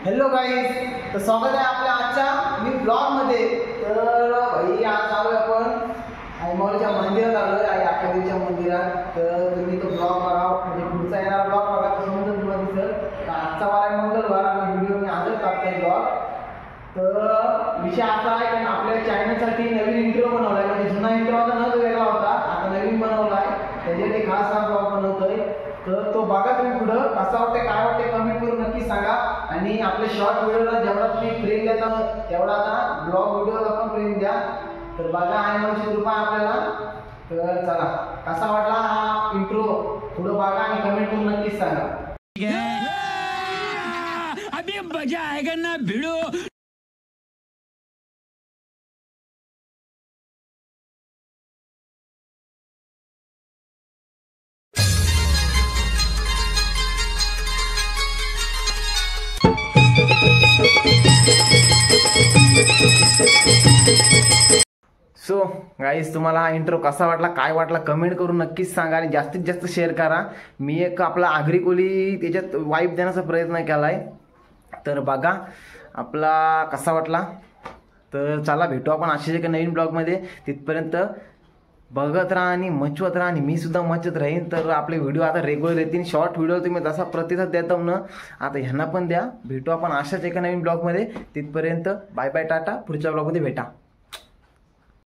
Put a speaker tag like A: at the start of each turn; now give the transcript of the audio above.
A: Hello guys, तर स्वागत आहे आपल्या आजच्या मी ब्लॉग मध्ये। तर भाई आज आलोय आपण आईमाऊलीच्या मंदिरात आलोय, आई आकादेवीच्या मंदिरात। तर तुम्ही तो ब्लॉग बघा, म्हणजे पुढचा येणारा ब्लॉग बघा, त्याच्यानंतर तुम्हाला दिसेल। तर आजचा वार आहे मंगळवार आणि व्हिडिओ मी आजच टाकतोय ब्लॉग। तर विषय असा आहे की आपल्या चॅनलसाठी नवीन इंट्रो बनवलाय, म्हणजे जुना इंट्रो आता न वेगळा होता, आता नवीन बनवलाय, त्याच्यासाठी खास हा ब्लॉग बनवतोय। तर तो बघा तुम्ही पुढं कसा वाटते काय वाटते कमेंट करून नक्की सांगा। आणि आपल्या शॉर्ट व्हिडिओला जेवढा तुम्ही प्रेम देता तेवढा आता ब्लॉग व्हिडिओला पण प्रेम द्या। तर बघा आईमाऊलीची कृपा आपल्याला। तर चला, कसा वाटला हा इंट्रो पुढं बघा आणि कमेंट करून नक्कीच सांगा।
B: अभी मजा आएगा ना भिड़ो।
A: सो गाईज, तुम्हाला हा इंट्रो कसा वाटला काय वाटला कमेंट करून नक्कीच सांगा आणि जास्तीत जास्त शेअर करा। मी एक आपला आगरी कोली त्याच्यात वाईब देण्याचा प्रयत्न केलाय। तर बघा आपला कसा वाटला। तर चला भेटू आपण अशाच एका नवीन ब्लॉगमध्ये। तिथपर्यंत बघत राहा आणि मचवत राहा आणि मी सुद्धा मचत राहीन। तर आपले व्हिडिओ आता रेग्युलर येतील, शॉर्ट व्हिडिओ तुम्ही जसा प्रतिसाद देता ना आता ह्यांना पण द्या। भेटू आपण अशाच एका नवीन ब्लॉगमध्ये। तिथपर्यंत बाय बाय, टाटा, पुढच्या ब्लॉगमध्ये भेटा।